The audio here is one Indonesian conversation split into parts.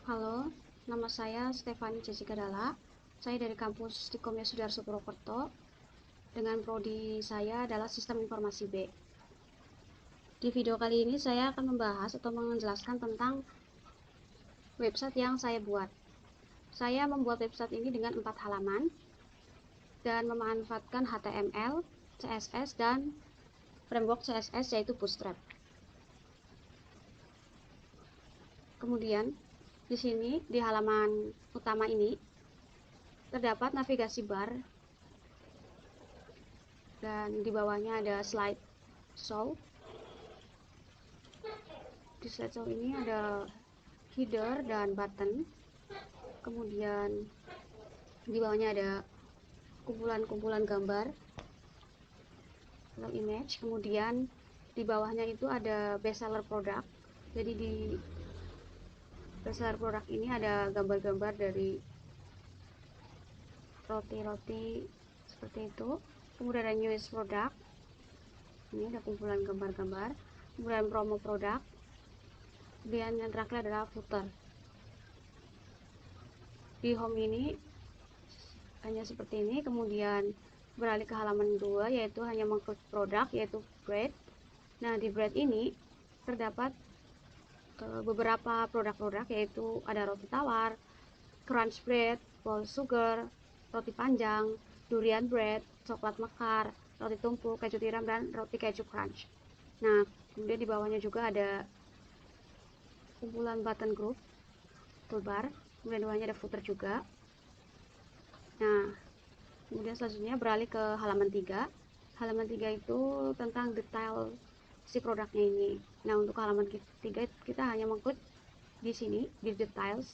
Halo, nama saya Stefani Jessica Dalla. Saya dari kampus Dikomnya Sudarso Purwokerto dengan prodi saya adalah Sistem Informasi B. Di video kali ini saya akan membahas atau menjelaskan tentang website yang saya buat. Saya membuat website ini dengan 4 halaman dan memanfaatkan HTML, CSS, dan framework CSS yaitu Bootstrap. Kemudian di sini di halaman utama ini terdapat navigasi bar dan di bawahnya ada slide show. Di slide show ini ada header dan button, kemudian di bawahnya ada kumpulan-kumpulan gambar atau image, kemudian di bawahnya itu ada bestseller product. Jadi di bestseller product ini ada gambar-gambar dari roti-roti seperti itu. Kemudian ada newest product, ini ada kumpulan gambar-gambar. Kemudian promo product, kemudian yang terakhir adalah footer. Di home ini hanya seperti ini, kemudian beralih ke halaman 2 yaitu hanya mengklik produk yaitu bread. Nah, di bread ini terdapat beberapa produk-produk yaitu ada roti tawar, crunch bread, whole sugar, roti panjang, durian bread, coklat mekar, roti tumpuk, keju tiram, dan roti keju crunch. Nah, kemudian di bawahnya juga ada kumpulan button group, toolbar, kemudian di bawahnya ada footer juga. Nah, kemudian selanjutnya beralih ke halaman 3. Halaman 3 itu tentang detail si produknya ini. Nah, untuk halaman 3 kita hanya mengklik di sini di details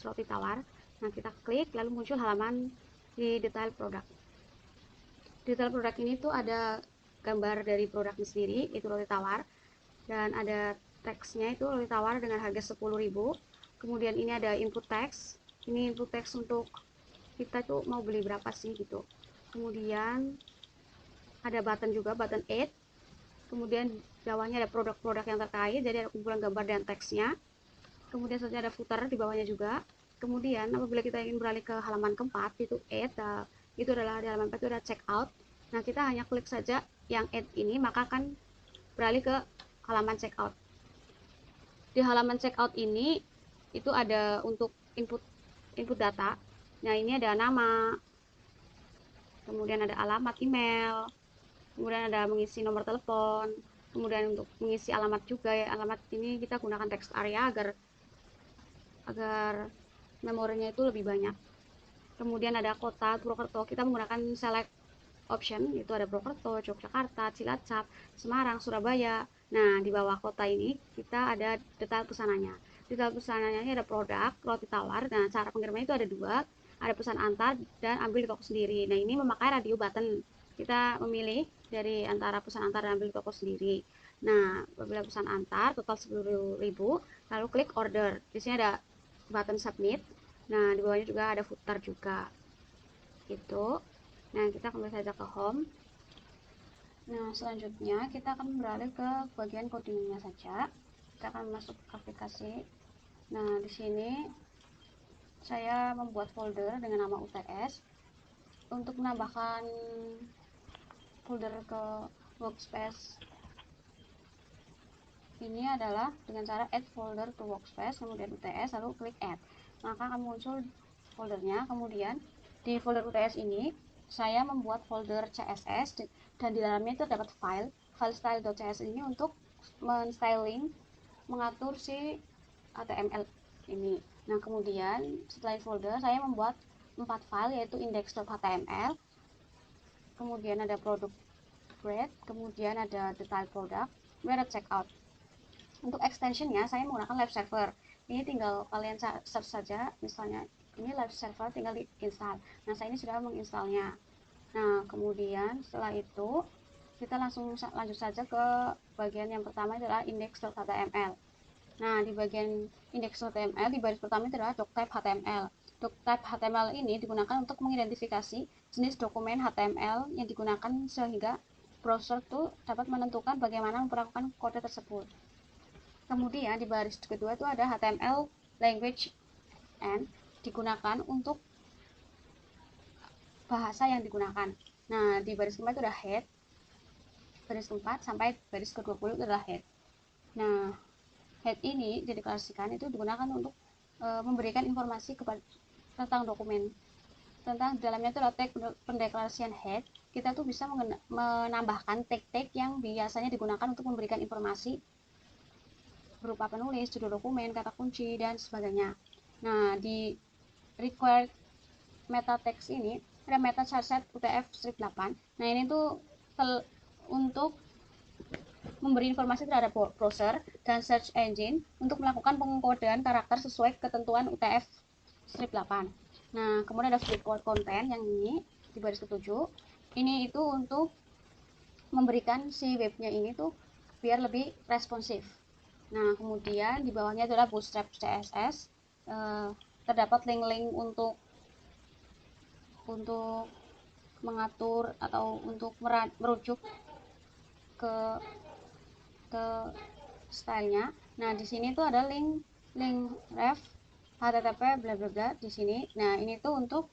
roti tawar. Nah, kita klik lalu muncul halaman di detail produk. Detail produk ini tuh ada gambar dari produknya sendiri, itu roti tawar, dan ada teksnya itu roti tawar dengan harga 10.000. Kemudian ini ada input text. Ini input text untuk kita tuh mau beli berapa sih gitu. Kemudian ada button juga, button add. Kemudian bawahnya ada produk-produk yang terkait, jadi ada kumpulan gambar dan teksnya. Kemudian selanjutnya ada footer di bawahnya juga. Kemudian apabila kita ingin beralih ke halaman keempat itu add, itu adalah di halaman 4 itu ada check out. Nah, kita hanya klik saja yang add ini maka akan beralih ke halaman check out. Di halaman check out ini itu ada untuk input data. Nah, ini ada nama, kemudian ada alamat email, kemudian ada mengisi nomor telepon, kemudian untuk mengisi alamat juga ya. Alamat ini kita gunakan text area agar memorinya itu lebih banyak. Kemudian ada kota Purwokerto, kita menggunakan select option, itu ada Purwokerto, Yogyakarta, Cilacap, Semarang, Surabaya. Nah, di bawah kota ini kita ada detail pesanannya. Detail pesanannya ini ada produk, roti tawar. Nah, cara pengirimannya itu ada 2, ada pesan antar dan ambil di toko sendiri. Nah, ini memakai radio button. Kita memilih dari antara pesan antar dan ambil di toko sendiri. Nah, apabila pesan antar total 10.000, lalu klik order. Di sini ada button submit. Nah, di bawahnya juga ada footer juga. Gitu. Nah, kita kembali saja ke home. Nah, selanjutnya kita akan beralih ke bagian codingnya saja. Kita akan masuk ke aplikasi. Nah, di sini saya membuat folder dengan nama UTS. Untuk menambahkan folder ke workspace ini adalah dengan cara add folder to workspace, kemudian UTS, lalu klik add. Maka akan muncul foldernya. Kemudian di folder UTS ini saya membuat folder CSS dan di dalamnya itu terdapat file style.cs ini untuk menstyling, mengatur si HTML ini. Nah, kemudian setelah folder saya membuat 4 file yaitu index.html, kemudian ada product bread, kemudian ada detail product, kemudian ada checkout. Untuk extensionnya saya menggunakan live server. Ini tinggal kalian search saja, misalnya ini live server tinggal diinstal. Nah, saya ini sudah menginstalnya. Nah, kemudian setelah itu kita langsung lanjut saja ke bagian yang pertama, adalah index.html. Nah, di bagian index.html di baris pertama itu adalah doctype HTML. Doctype HTML ini digunakan untuk mengidentifikasi jenis dokumen HTML yang digunakan sehingga browser itu dapat menentukan bagaimana memperlakukan kode tersebut. Kemudian di baris kedua itu ada HTML language and digunakan untuk bahasa yang digunakan. Nah, di baris keempat itu ada head, baris keempat sampai baris ke-20 itu adalah head. Nah, head ini dideklarasikan itu digunakan untuk memberikan informasi kepada tentang dokumen. Tentang dalamnya itu tag pendeklarasian head, kita tuh bisa menambahkan tag-tag yang biasanya digunakan untuk memberikan informasi berupa penulis, judul dokumen, kata kunci, dan sebagainya. Nah, di required meta text ini ada meta charset UTF strip 8. Nah, ini tuh untuk memberi informasi terhadap browser dan search engine untuk melakukan pengkodean karakter sesuai ketentuan UTF strip 8. Nah, kemudian ada flip content yang ini di baris ke-7. Ini itu untuk memberikan si webnya ini tuh biar lebih responsif. Nah, kemudian di bawahnya adalah Bootstrap CSS. Terdapat link-link untuk mengatur atau untuk merujuk ke stylenya. Nah, di sini tuh ada link ref http bla bla bla di sini. Nah, ini tuh untuk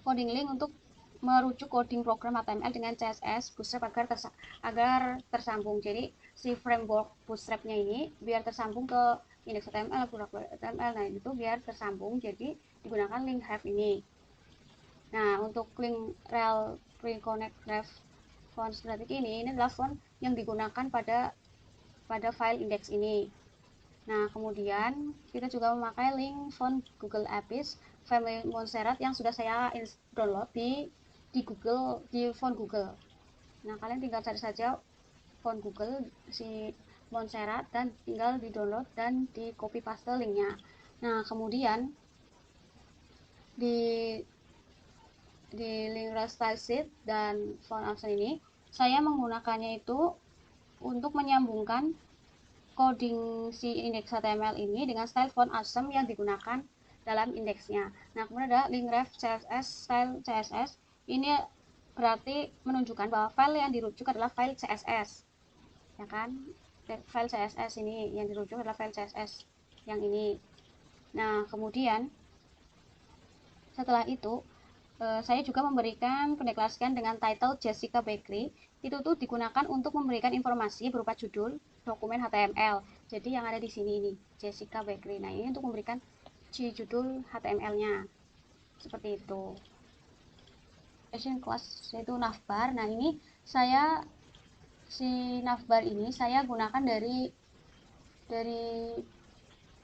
coding link untuk merujuk coding program HTML dengan CSS Bootstrap agar tersambung. Jadi si framework Bootstrapnya ini biar tersambung ke indeks HTML, HTML. Nah, itu biar tersambung. Jadi digunakan link ref ini. Nah, untuk link rel pre-connect ref font static ini adalah font yang digunakan pada file index ini. Nah, kemudian kita juga memakai link font Google Apis family Montserrat yang sudah saya download di Google, di font Google. Nah, kalian tinggal cari saja font Google si Montserrat dan tinggal di download dan di copy paste linknya. Nah, kemudian di link style sheet dan font option ini saya menggunakannya itu untuk menyambungkan coding si indeks HTML ini dengan style font awesome yang digunakan dalam indeksnya. Nah, kemudian ada link ref CSS style CSS. Ini berarti menunjukkan bahwa file yang dirujuk adalah file CSS. Ya kan? File CSS ini yang dirujuk adalah file CSS yang ini. Nah, kemudian setelah itu saya juga memberikan pendeklarasian dengan title Jessica Bakery. Itu tuh digunakan untuk memberikan informasi berupa judul dokumen HTML. Jadi yang ada di sini ini Jessica Bakery. Nah, ini untuk memberikan judul HTML-nya. Seperti itu. Fashion class yaitu navbar. Nah, ini saya si navbar ini saya gunakan dari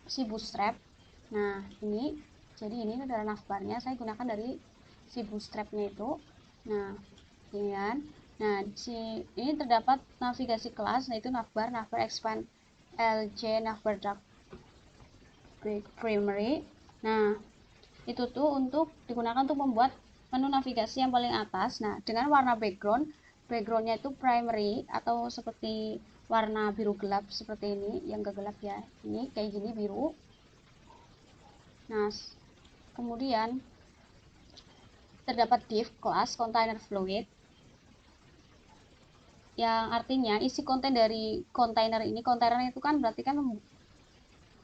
si Bootstrap. Nah, ini jadi ini adalah navbarnya. Saya gunakan dari si Bootstrapnya itu. Nah, ini kan. Nah, ini terdapat navigasi kelas, yaitu navbar expand lj navbar dark primary. Nah, itu tuh untuk digunakan untuk membuat menu navigasi yang paling atas. Nah, dengan warna backgroundnya itu primary atau seperti warna biru gelap seperti ini, yang gak gelap ya. Ini kayak gini biru. Nah, kemudian terdapat div kelas container fluid yang artinya isi konten dari kontainer ini. Kontainer itu kan berarti kan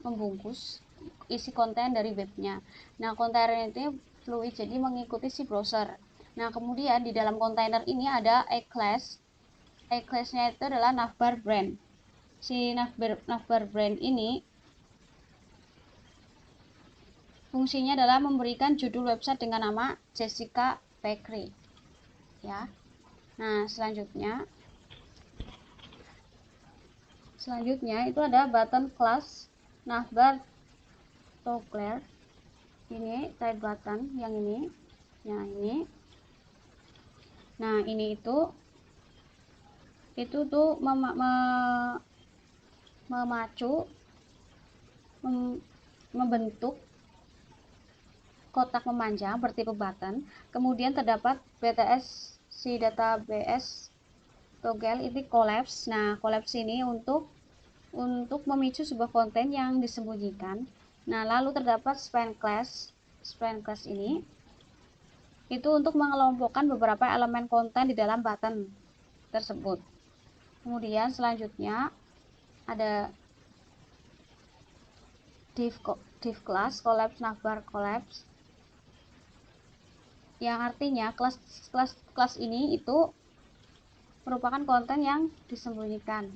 membungkus isi konten dari webnya. Nah, kontainer itu fluid jadi mengikuti si browser. Nah, kemudian di dalam kontainer ini ada class. Class-nya itu adalah navbar brand. Si navbar brand ini fungsinya adalah memberikan judul website dengan nama Jessica Bakery. Ya. Nah, selanjutnya itu ada button class navbar toggle. Ini type button yang ini. Nah, ini. Nah, ini itu tuh memacu membentuk kotak memanjang bertipe button. Kemudian terdapat BTS si database toggle ini collapse. Nah, collapse ini untuk memicu sebuah konten yang disembunyikan. Nah, lalu terdapat span class. Span class ini itu untuk mengelompokkan beberapa elemen konten di dalam button tersebut. Kemudian selanjutnya ada div class collapse navbar collapse, yang artinya kelas ini itu merupakan konten yang disembunyikan.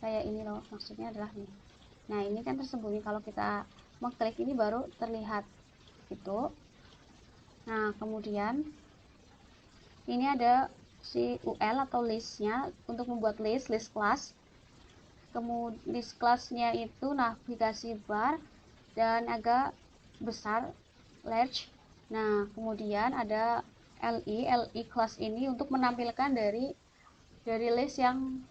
Kayak ini loh, maksudnya adalah ini. Nah, ini kan tersembunyi, kalau kita mengklik ini baru terlihat gitu. Nah, kemudian ini ada si UL atau listnya untuk membuat list class. Kemudian list classnya itu navigasi bar dan agak besar, large. Nah, kemudian ada li class ini untuk menampilkan dari list yang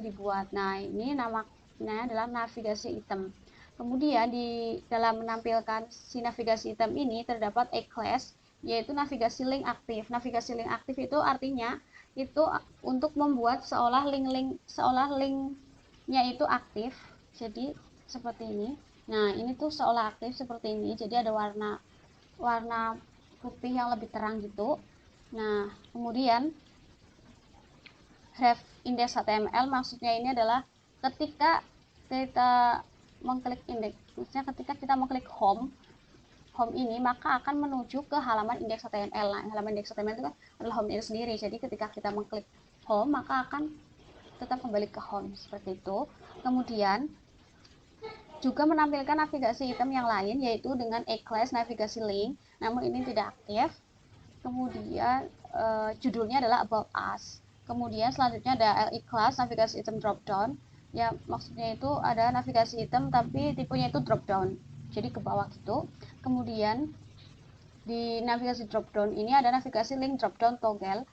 dibuat. Nah, ini namanya adalah navigasi item. Kemudian di dalam menampilkan si navigasi item ini terdapat a class, yaitu navigasi link aktif. Navigasi link aktif itu artinya itu untuk membuat seolah linknya itu aktif. Jadi seperti ini. Nah, ini tuh seolah aktif seperti ini. Jadi ada warna putih yang lebih terang gitu. Nah, kemudian ref index HTML maksudnya ini adalah ketika kita mengklik indeks, maksudnya ketika kita mengklik home ini maka akan menuju ke halaman indeks HTML. Nah, halaman indeks HTML itu kan adalah home itu sendiri. Jadi ketika kita mengklik home maka akan tetap kembali ke home seperti itu. Kemudian juga menampilkan navigasi item yang lain yaitu dengan a-class navigasi link, namun ini tidak aktif. Kemudian judulnya adalah about us. Kemudian selanjutnya ada li class navigasi item dropdown. Ya, maksudnya itu ada navigasi item tapi tipenya itu dropdown. Jadi ke bawah gitu. Kemudian di navigasi dropdown ini ada navigasi link dropdown toggle.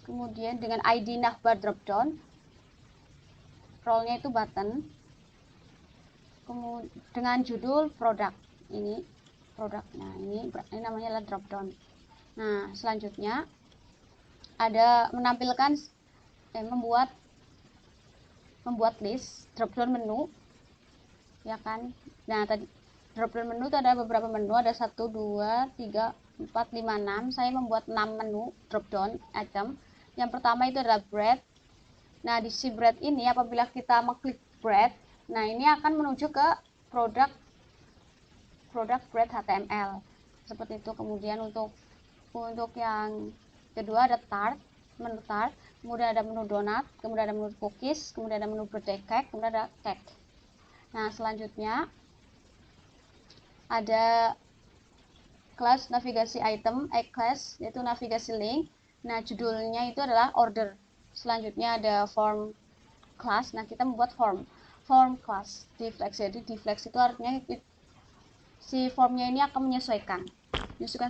Kemudian dengan ID navbar dropdown, role-nya itu button. Kemudian dengan judul produk, ini produk. Nah, ini namanya adalah dropdown. Nah, selanjutnya ada menampilkan membuat list dropdown menu, ya kan. Nah, tadi dropdown menu itu ada beberapa menu, ada 1 2 3 4 5 6. Saya membuat 6 menu dropdown item. Yang pertama itu adalah bread. Nah, di si bread ini apabila kita mengklik bread, nah ini akan menuju ke produk bread HTML seperti itu. Kemudian untuk yang kedua ada tart, menu tart, kemudian ada menu donat, kemudian ada menu cookies, kemudian ada menu birthday cake, kemudian ada cake. Nah, selanjutnya ada kelas navigasi item, class yaitu navigasi link. Nah, judulnya itu adalah order. Selanjutnya ada form class. Nah, kita membuat form class deflex. Jadi deflex itu artinya si formnya ini akan menyesuaikan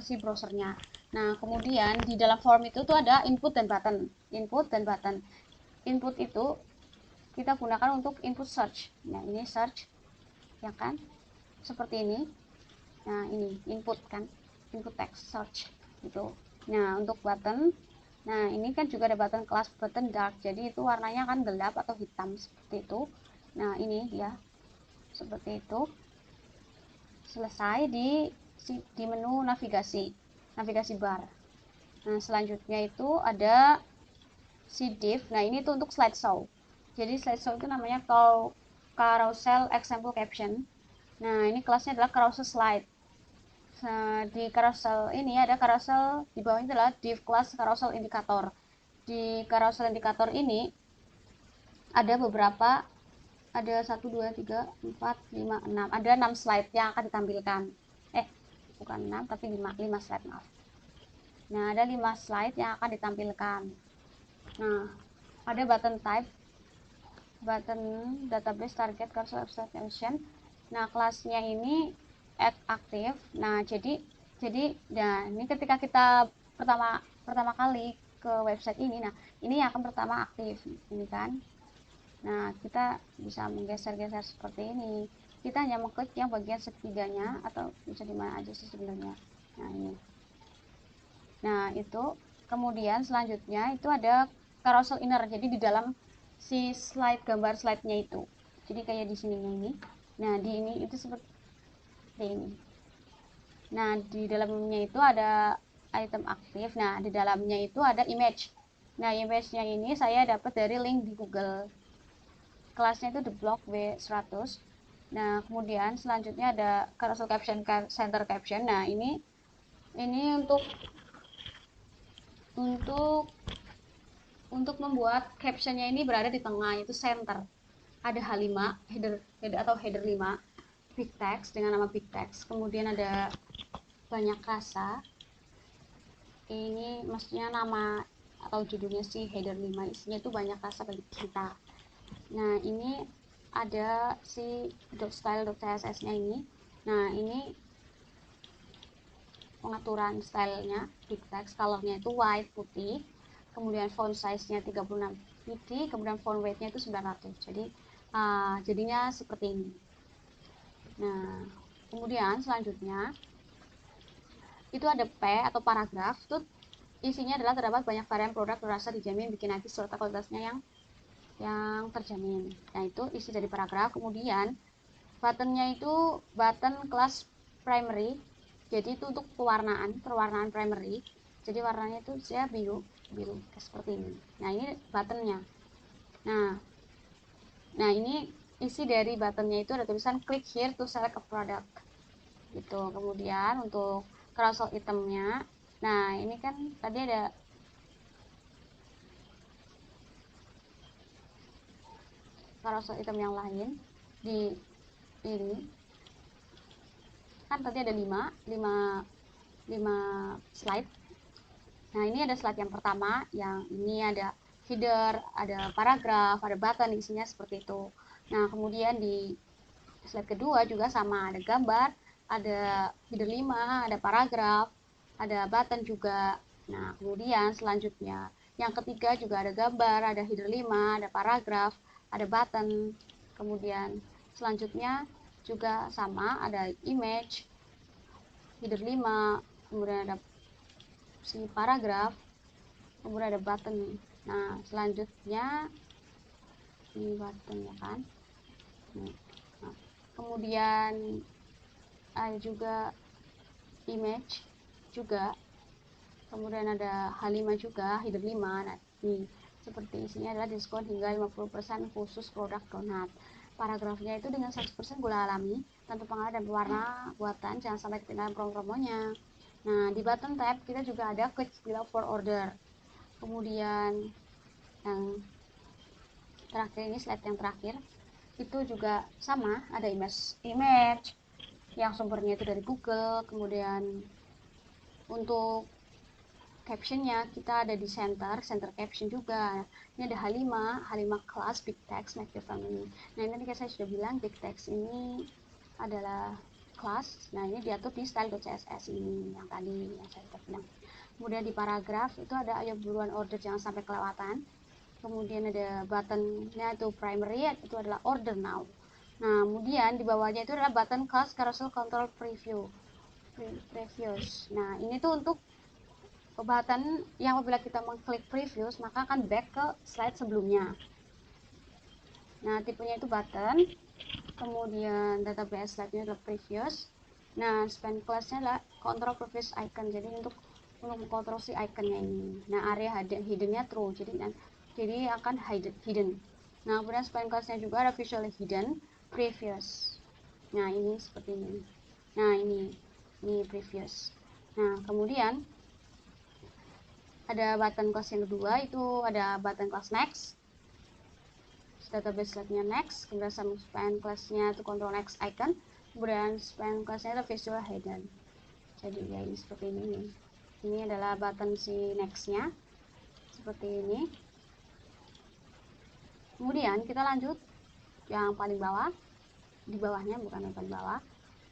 si browsernya. Nah, kemudian di dalam form itu tuh ada input dan button. Input itu kita gunakan untuk input search. Nah, ini search, ya kan? Seperti ini. Nah, ini input kan, input text search gitu. Nah, untuk button, nah ini kan juga ada button class button dark. Jadi itu warnanya kan gelap atau hitam seperti itu. Nah, ini ya seperti itu. Selesai di menu navigasi bar. Nah, selanjutnya itu ada si div. Nah, ini tuh untuk slideshow. Jadi slideshow itu namanya carousel example caption. Nah, ini kelasnya adalah carousel slide. Nah, di carousel ini ada carousel, di bawahnya adalah div class carousel indicator. Di carousel indicator ini ada beberapa, ada 1 2 3 4 5 6, ada 6 slide yang akan ditampilkan. Bukan 6 tapi 5 slide, maaf. Nah, ada 5 slide yang akan ditampilkan. Nah, ada button type, button database target carousel abstraction. Nah, kelasnya ini aktif. Nah, jadi nah ini ketika kita pertama kali ke website ini, nah ini akan pertama aktif ini kan. Nah, kita bisa menggeser-geser seperti ini. Kita hanya mengklik yang bagian setiganya atau bisa di mana aja sih sebenarnya. Nah, ini. Nah, itu kemudian selanjutnya itu ada carousel inner. Jadi di dalam si gambar slide-nya itu. Jadi kayak di sininya ini. Nah, di ini itu seperti ini. Nah, di dalamnya itu ada item aktif. Nah, di dalamnya itu ada image. Nah, image-nya ini saya dapat dari link di Google. Kelasnya itu the block W100. Nah, kemudian selanjutnya ada carousel caption, center caption. Nah, ini untuk membuat captionnya ini berada di tengah, yaitu center. Ada H5 header atau header 5 big text dengan nama big text. Kemudian ada banyak rasa. Ini maksudnya nama atau judulnya si header 5, isinya itu banyak rasa bagi kita. Nah, ini ada si .style.css nya ini. Nah, ini pengaturan stylenya big text, colornya itu white putih, kemudian font size nya 36 pixel, kemudian font weight nya itu 900. Jadi jadinya seperti ini. Nah, kemudian selanjutnya itu ada P atau paragraf. Itu isinya adalah terdapat banyak varian produk berasa dijamin bikin nanti serta kualitasnya yang terjamin. Nah, itu isi dari paragraf. Kemudian buttonnya itu button kelas primary, jadi itu untuk perwarnaan primary. Jadi warnanya itu saya biru seperti ini. Nah, ini buttonnya. Nah, ini isi dari buttonnya itu ada tulisan click here to select a product gitu. Kemudian untuk carousel itemnya, nah ini kan tadi ada carousel item yang lain di ini kan tadi ada 5 slide. Nah, ini ada slide yang pertama, yang ini ada header, ada paragraf, ada button, isinya seperti itu. Nah, kemudian di slide kedua juga sama, ada gambar, ada header 5, ada paragraf, ada button juga. Nah, kemudian selanjutnya yang ketiga juga ada gambar, ada header 5, ada paragraf, ada button. Kemudian selanjutnya juga sama, ada image, header 5, kemudian ada si paragraf, kemudian ada button. Nah, selanjutnya ini button ya kan. Nah, kemudian ada juga image juga, kemudian ada H5 juga, header 5. Nah, ini seperti isinya adalah diskon hingga 50% khusus produk donat. Paragrafnya itu dengan 100% gula alami, tanpa pengaruh dan pewarna buatan, jangan sampai ketinggalan promo-promonya. Nah, di button tab kita juga ada click below for order. Kemudian yang terakhir, ini slide yang terakhir, itu juga sama, ada image yang sumbernya itu dari Google. Kemudian untuk captionnya kita ada di center caption juga. Ini ada H5 class big text make the family. Nah, ini tadi saya sudah bilang big text ini adalah class. Nah, ini diatur di style.css ini yang tadi yang saya sudah bilang. Kemudian di paragraf itu ada ayo buruan order jangan sampai kelewatan. Kemudian ada buttonnya itu primary, itu adalah order now. Nah, kemudian di bawahnya itu adalah button class carousel control previews. Nah, ini tuh untuk button yang apabila kita mengklik previews maka akan back ke slide sebelumnya. Nah, tipenya itu button, kemudian database slide-nya adalah previews. Nah, span class-nya adalah control previous icon, jadi untuk mengkontrol si iconnya ini. Nah, area hidden-nya true, jadi akan hidden. Nah, kemudian span class-nya juga ada visually hidden previous. Nah, ini seperti ini. Nah, ini previous. Nah, kemudian ada button class yang kedua, itu ada button class next, database slide-nya next, kemudian span class-nya itu control next icon, kemudian span class-nya ada visual hidden. Jadi ya ini seperti ini. Ini adalah button si next-nya seperti ini. Kemudian kita lanjut yang paling bawah, di bawahnya bukan yang paling bawah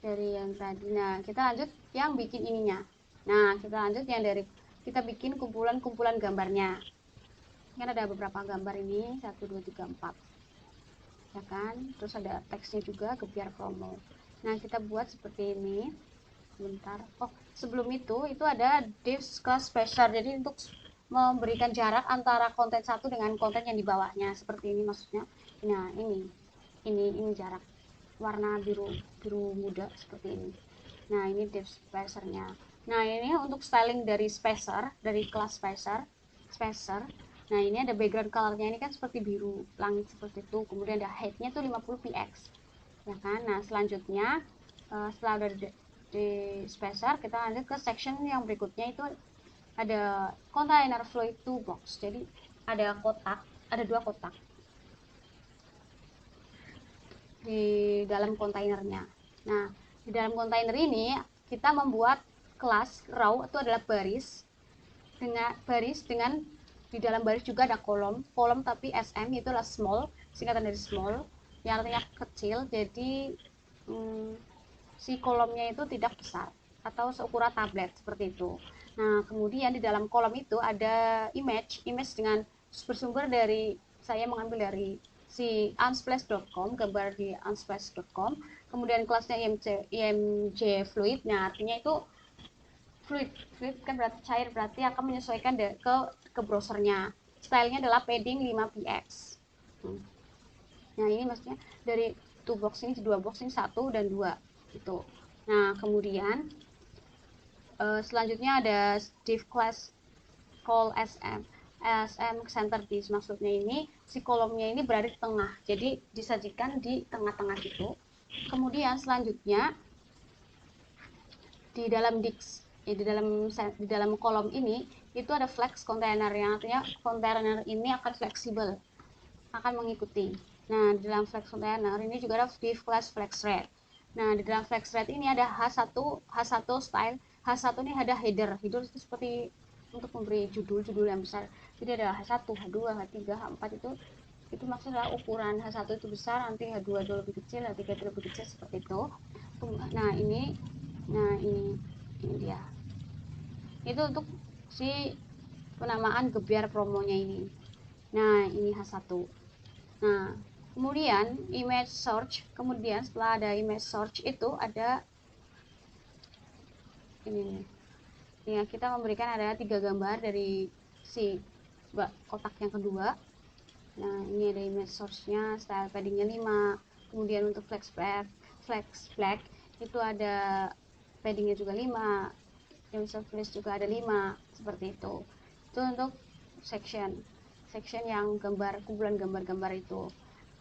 dari yang tadi. Nah, kita lanjut yang bikin ininya. Nah, kita lanjut yang dari kita bikin kumpulan gambarnya. Kan ada beberapa gambar ini, 1 2 3 4 ya kan, terus ada teksnya juga, gebiar promo. Nah, kita buat seperti ini. Sebentar, sebelum itu ada div class special, jadi untuk memberikan jarak antara konten satu dengan konten yang di bawahnya, seperti ini maksudnya. Nah, ini jarak warna biru muda seperti ini. Nah, ini div spacernya. Nah, ini untuk styling dari spacer, dari kelas spacer. Nah, ini ada background colornya, ini kan seperti biru langit seperti itu. Kemudian ada height-nya tuh 50 px. ya kan. Nah selanjutnya setelah udah di spacer, kita lanjut ke section yang berikutnya, itu ada container fluid toolbox. Jadi ada kotak, ada 2 kotak di dalam kontainernya. Nah di dalam kontainer ini kita membuat kelas row, itu adalah baris dengan di dalam baris juga ada kolom tapi SM, itu adalah small, singkatan dari small yang artinya kecil. Jadi si kolomnya itu tidak besar atau seukuran tablet seperti itu. Nah kemudian di dalam kolom itu ada image dengan bersumber dari, saya mengambil dari si unsplash.com, gambar di unsplash.com. Kemudian kelasnya IMG fluid. Nah artinya itu fluid kan berarti cair, berarti akan menyesuaikan ke browsernya. Stylenya adalah padding 5px. Nah ini maksudnya dari 2 box ini, 2 box ini 1 dan 2 itu. Nah kemudian selanjutnya ada div class call SM center disk. Maksudnya ini si kolomnya ini berada di tengah, jadi disajikan di tengah-tengah gitu. Kemudian selanjutnya di dalam disk, di dalam kolom ini itu ada flex container, yang artinya kontainer ini akan fleksibel, akan mengikuti. Nah di dalam flex container ini juga ada div class flex rate. Nah di dalam flex rate ini ada H1 style. H1 ini ada header itu seperti untuk memberi judul yang besar. Jadi ada H1, H2, H3, H4, itu maksudnya ukuran H1 itu besar, nanti H2 itu lebih kecil, H3 itu lebih kecil, seperti itu. Nah ini dia. Itu untuk si penamaan gebyar promonya ini. Nah ini H1. Nah kemudian image search, kemudian setelah ada image search itu ada ini ya, kita memberikan ada 3 gambar dari si kotak yang kedua. Nah ini ada image source-nya, style paddingnya 5, kemudian untuk flex flag itu ada paddingnya juga 5, user list juga ada 5, seperti itu. Itu untuk section yang kumpulan gambar-gambar itu.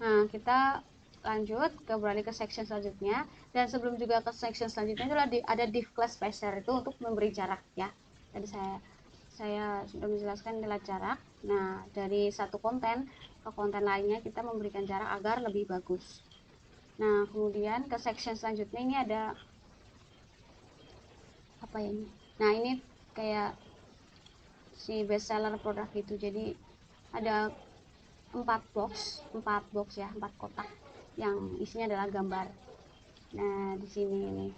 Nah kita lanjut beralih ke section selanjutnya, dan sebelum juga ke section selanjutnya itu ada div class spacer, itu untuk memberi jarak ya. Tadi saya sudah menjelaskan adalah jarak. Nah dari satu konten ke konten lainnya kita memberikan jarak agar lebih bagus. Nah kemudian ke section selanjutnya ini ada apa ini? Nah ini kayak si bestseller produk gitu. Jadi ada 4 box ya, 4 kotak yang isinya adalah gambar. Nah di sini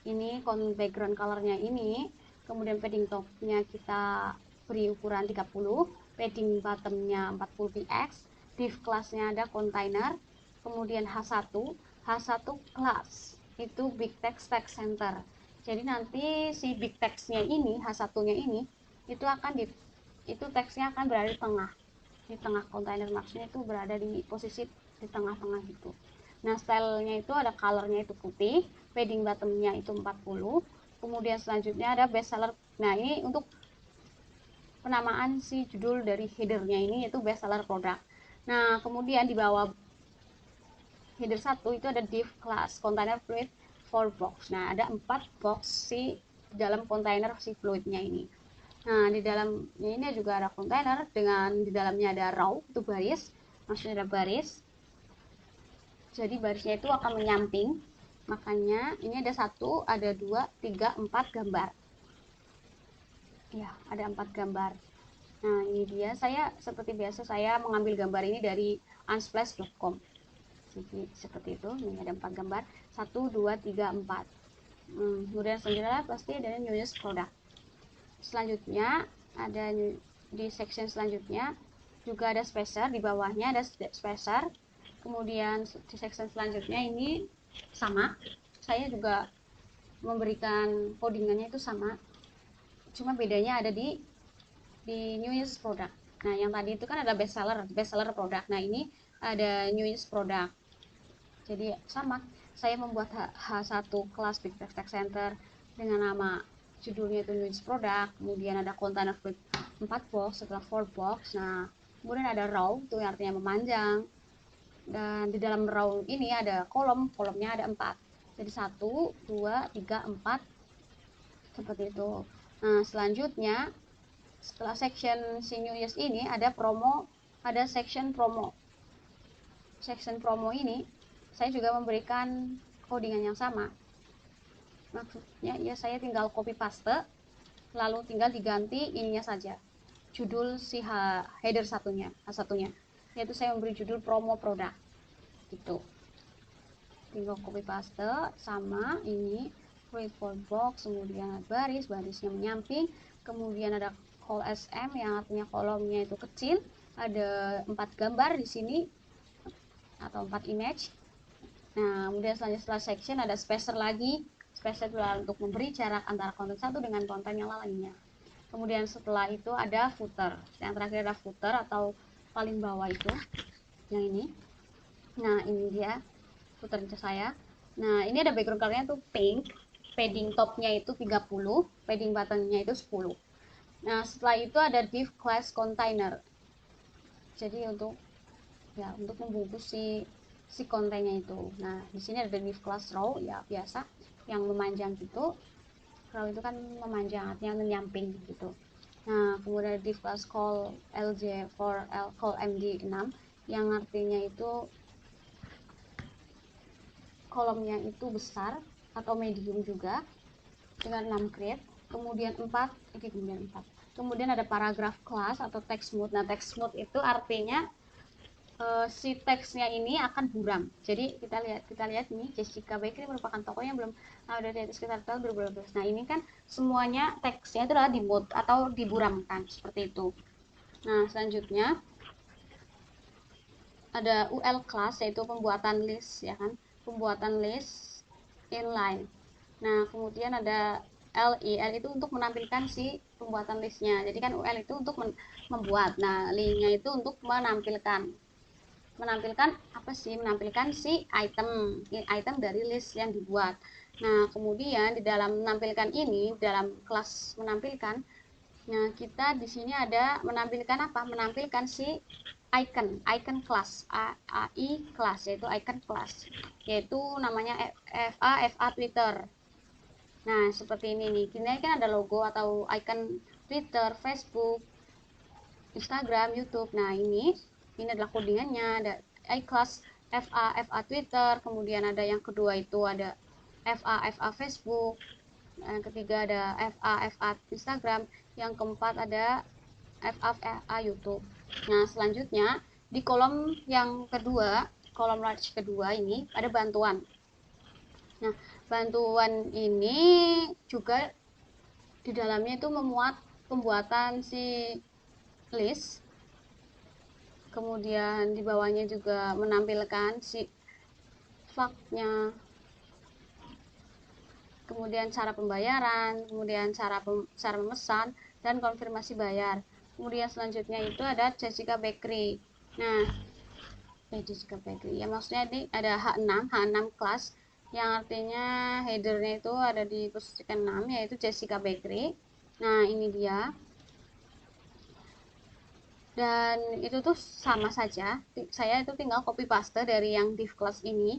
ini background colornya ini, kemudian padding topnya kita beri ukuran 30, padding bottomnya 40px, div classnya ada container, kemudian H1 class itu big text center. Jadi nanti si big textnya ini, H1 nya ini, itu teksnya akan berada di tengah kontainer, maksudnya itu berada di posisi di tengah-tengah gitu. Nah stylenya itu ada colornya itu putih, padding bottomnya itu 40, kemudian selanjutnya ada bestseller. Nah ini untuk penamaan si judul dari headernya ini, yaitu bestseller produk. Nah kemudian di bawah header 1 itu ada div class container fluid for box. Nah ada 4 box si dalam kontainer si fluidnya ini. Nah di dalamnya ini juga ada kontainer dengan di dalamnya ada row, itu baris, maksudnya ada baris. Jadi barisnya itu akan menyamping, makanya ini ada 1, ada 2, 3, 4 gambar ya, ada 4 gambar. Nah ini dia, saya seperti biasa saya mengambil gambar ini dari unsplash.com. Jadi seperti itu, ini ada 4 gambar, 1, 2, 3, 4. Kemudian selanjutnya pasti ada news product. Selanjutnya ada di section selanjutnya juga ada spacer, di bawahnya ada spacer. Kemudian di section selanjutnya ini sama, saya juga memberikan codingannya itu sama, cuma bedanya ada di news product. Nah yang tadi itu kan ada bestseller produk, nah ini ada news product. Jadi sama, saya membuat H1 kelas big text center dengan nama judulnya itu news product, kemudian ada container fluid 4 box setelah 4 box. Nah kemudian ada row, itu artinya memanjang, Dan di dalam row ini ada kolomnya ada 4. Jadi 1, 2, 3, 4 seperti itu. Nah, selanjutnya setelah section si New Year's ini ada section promo. Section promo ini saya juga memberikan codingan yang sama. Maksudnya ya saya tinggal copy paste, lalu tinggal diganti ininya saja, judul si header satunya, yaitu saya memberi judul promo produk gitu. Tinggal copy paste sama ini create for box, kemudian barisnya menyamping, kemudian ada call SM yang artinya kolomnya itu kecil, ada 4 gambar di sini atau 4 image. Nah, kemudian setelah section ada spacer lagi. Spacer adalah untuk memberi jarak antara konten satu dengan konten yang lainnya. Kemudian setelah itu ada footer. Yang terakhir ada footer atau paling bawah itu, yang ini. Nah, ini dia footernya saya. Nah, ini ada background colornya tuh pink, padding topnya itu 30, padding buttonnya itu 10. Nah, setelah itu ada div class container. Jadi untuk membungkus si kontennya itu. Nah, di sini ada div class row ya biasa yang memanjang gitu. Row itu kan memanjang artinya menyamping gitu. Nah, kemudian div class call LJ for call MD6 yang artinya itu kolomnya itu besar atau medium juga dengan 6 grid, kemudian 4. Kemudian ada paragraph class atau text mode. Nah, text mode itu artinya si teksnya ini akan buram. Jadi kita lihat ini Jessica Bakery merupakan toko yang belum ada di sekitar tahun 2012. Nah, ini kan semuanya teksnya itu adalah di mode atau diburamkan seperti itu. Nah, selanjutnya ada UL class yaitu pembuatan list ya kan, pembuatan list inline. Nah, kemudian ada LIL itu untuk menampilkan si pembuatan listnya. Jadi kan UL itu untuk membuat. Nah, LI-nya itu untuk menampilkan apa sih? Menampilkan si item dari list yang dibuat. Nah, kemudian di dalam menampilkan ini, dalam kelas menampilkan, nah kita di sini ada menampilkan apa? Menampilkan si icon class, AI class, yaitu icon class, yaitu namanya FA Twitter. Nah, seperti ini nih. Ini kan ada logo atau icon Twitter, Facebook, Instagram, YouTube. Nah, ini adalah codingannya, ada iClass FA Twitter, kemudian ada yang kedua itu ada FA Facebook, yang ketiga ada FA Instagram, yang keempat ada FA YouTube. Nah, selanjutnya di kolom yang kedua, kolom large kedua ini ada bantuan. Nah, bantuan ini juga di dalamnya itu memuat pembuatan si list, kemudian di bawahnya juga menampilkan si faktnya, kemudian cara pembayaran, kemudian cara memesan dan konfirmasi bayar. Kemudian selanjutnya itu ada Jessica Bakery. Nah, Jessica Bakery ya maksudnya ini ada H6 kelas yang artinya headernya itu ada di posisi ke-6 yaitu Jessica Bakery. Nah, ini dia. Dan itu tuh sama saja, saya itu tinggal copy paste dari yang div class ini,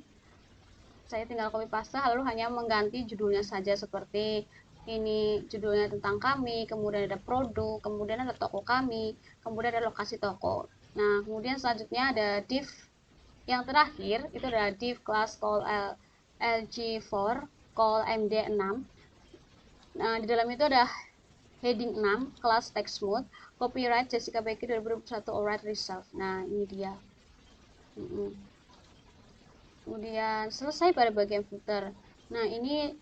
saya tinggal copy paste lalu hanya mengganti judulnya saja, seperti ini judulnya tentang kami, kemudian ada produk, kemudian ada toko kami, kemudian ada lokasi toko. Nah, kemudian selanjutnya ada div yang terakhir itu adalah div class call LG4 call MD6. Nah, di dalam itu ada heading 6 kelas text mode copyright Jessica Bakery 2021 alright reserve. Nah, ini dia. Kemudian selesai pada bagian footer. Nah, ini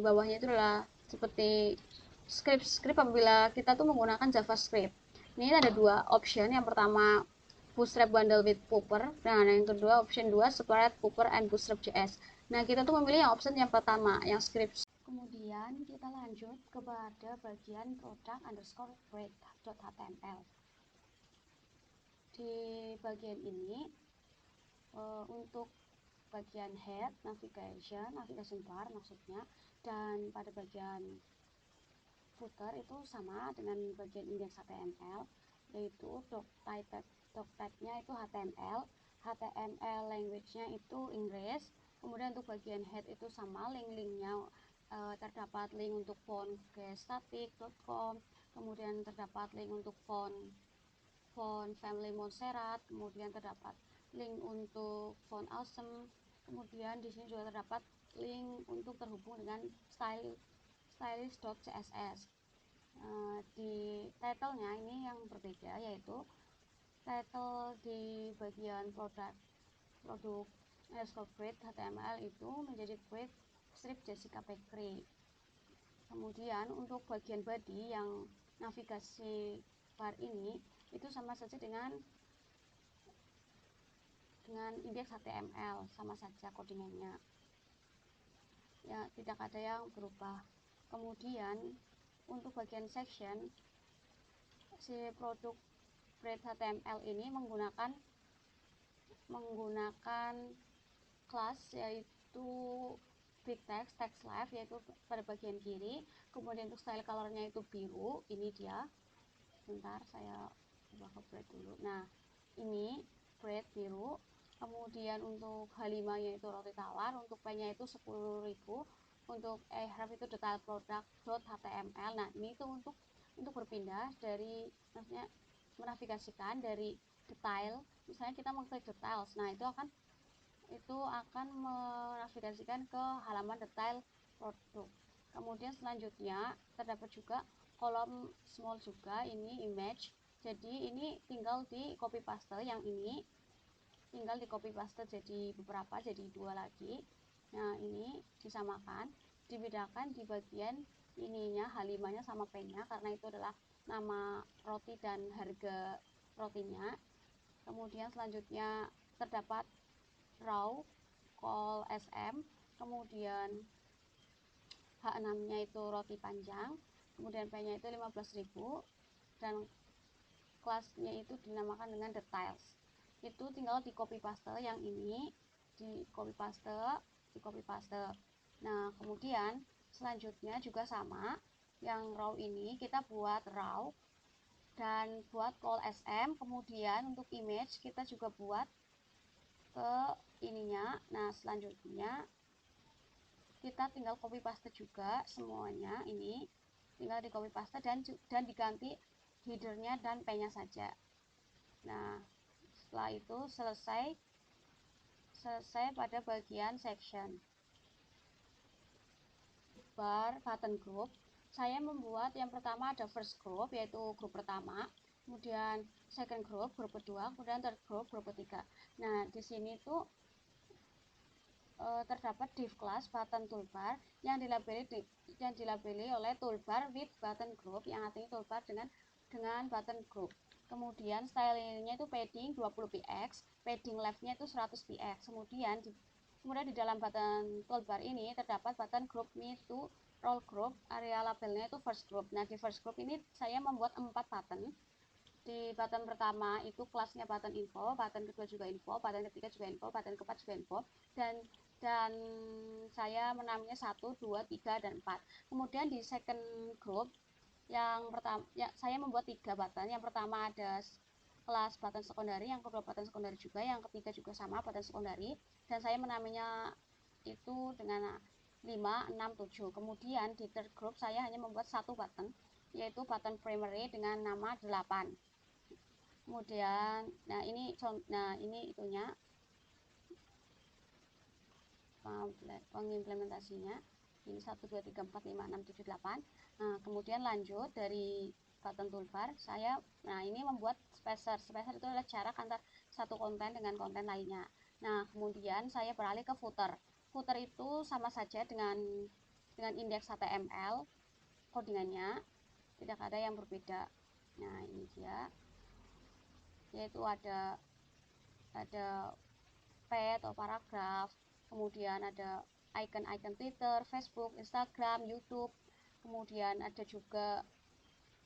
bawahnya itu adalah seperti script apabila kita tuh menggunakan JavaScript. Ini ada dua option. Yang pertama bootstrap bundle with pooper. Nah, yang kedua option 2 separate pooper and bootstrap JS. Nah, kita tuh memilih yang option yang pertama, yang script. Kemudian kita lanjut kepada bagian product underscore break.html. Di bagian ini untuk bagian head, navigation bar maksudnya, dan pada bagian footer itu sama dengan bagian index HTML, yaitu doc type-nya itu HTML, HTML language-nya itu Inggris. Kemudian untuk bagian head itu sama, link-linknya terdapat link untuk font gestatic.com, kemudian terdapat link untuk font family Montserrat, kemudian terdapat link untuk font awesome, kemudian di sini juga terdapat link untuk terhubung dengan stylish.css. Di title-nya ini yang berbeda, yaitu title di bagian produk Grid HTML itu menjadi Grid Strip Jessica Bakery. Kemudian untuk bagian body yang navigasi bar ini itu sama saja dengan indeks HTML, sama saja codingannya ya, tidak ada yang berubah. Kemudian untuk bagian section, si produk Grid HTML ini menggunakan kelas yaitu big text left, yaitu pada bagian kiri. Kemudian untuk style colornya itu biru, ini dia, bentar saya coba ke Grid dulu. Nah ini Grid biru. Kemudian untuk H5 nya itu roti tawar, untuk P nya itu 10.000, untuk href itu detail product.html. Nah ini itu untuk berpindah dari, maksudnya menavigasikan dari detail, misalnya kita mengklik details, nah itu akan menavigasikan ke halaman detail produk. Kemudian selanjutnya terdapat juga kolom small juga, ini image, jadi ini tinggal di copy paste, yang ini tinggal di copy paste jadi beberapa, jadi 2 lagi. Nah ini disamakan, dibedakan di bagian ininya, H5 nya sama P nya, karena itu adalah nama roti dan harga rotinya. Kemudian selanjutnya terdapat raw call sm, kemudian H6 nya itu roti panjang, kemudian P nya itu 15.000, dan kelasnya itu dinamakan dengan details. Itu tinggal di copy paste, yang ini di copy paste. Nah kemudian selanjutnya juga sama, yang raw ini kita buat raw dan buat call sm, kemudian untuk image kita juga buat ke ininya. Nah selanjutnya kita tinggal copy paste juga semuanya, ini tinggal di copy paste dan diganti headernya dan P-nya saja. Nah setelah itu selesai pada bagian section. Bar button group, saya membuat yang pertama ada first group, yaitu grup pertama, kemudian second group, grup kedua, kemudian third group, grup ketiga. Nah di sini tuh terdapat div class button toolbar yang dilabeli oleh toolbar with button group, yang artinya toolbar dengan button group. Kemudian stylenya itu padding 20 px, padding leftnya itu 100 px. Kemudian di dalam button toolbar ini terdapat button group me to roll group, area labelnya itu first group. Nah di first group ini saya membuat 4 button. Di button pertama itu kelasnya button info, button kedua juga info, button ketiga juga info, button keempat juga info, dan saya menamainya 1, 2, 3, dan 4. Kemudian di second group yang pertama ya, saya membuat 3 button. Yang pertama ada kelas button sekundari, yang kedua button sekundari juga, yang ketiga juga sama button sekundari, dan saya menamainya itu dengan 5, 6, 7. Kemudian di third group saya hanya membuat 1 button, yaitu button primary dengan nama 8. Kemudian ini itunya, pengimplementasinya. Ini 1, 2, 3, 4, 5, 6, 7, 8. Nah kemudian lanjut dari button toolbar, nah ini membuat spacer itu adalah jarak antar satu konten dengan konten lainnya. Nah kemudian saya beralih ke footer itu sama saja dengan indeks HTML, codingannya tidak ada yang berbeda. Nah ini dia, yaitu ada P atau paragraf, kemudian ada icon Twitter, Facebook, Instagram, YouTube, kemudian ada juga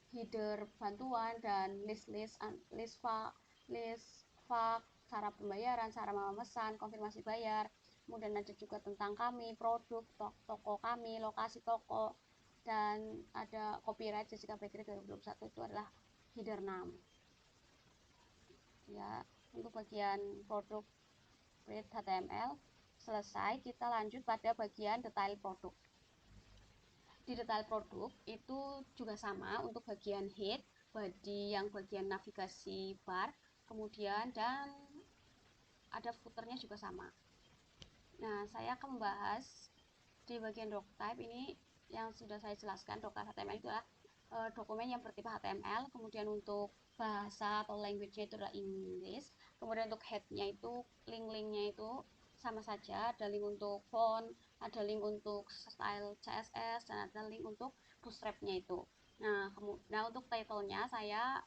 header bantuan dan list fak, cara pembayaran, cara memesan, konfirmasi bayar. Kemudian ada juga tentang kami, produk, toko kami, lokasi toko, dan ada copyright Jessica Bakery 2021, itu adalah header 6 ya. Untuk bagian produk bread HTML selesai, kita lanjut pada bagian detail produk. Di detail produk itu juga sama untuk bagian head, body yang bagian navigasi bar, kemudian dan ada footernya juga sama. Nah, saya akan membahas di bagian doc type ini yang sudah saya jelaskan. Doc type HTML itu adalah dokumen yang bertipe HTML, kemudian untuk bahasa atau language-nya itu adalah English, kemudian untuk head-nya itu link-linknya itu sama saja, ada link untuk font, ada link untuk style CSS, dan ada link untuk bootstrap-nya itu. Nah, untuk title-nya saya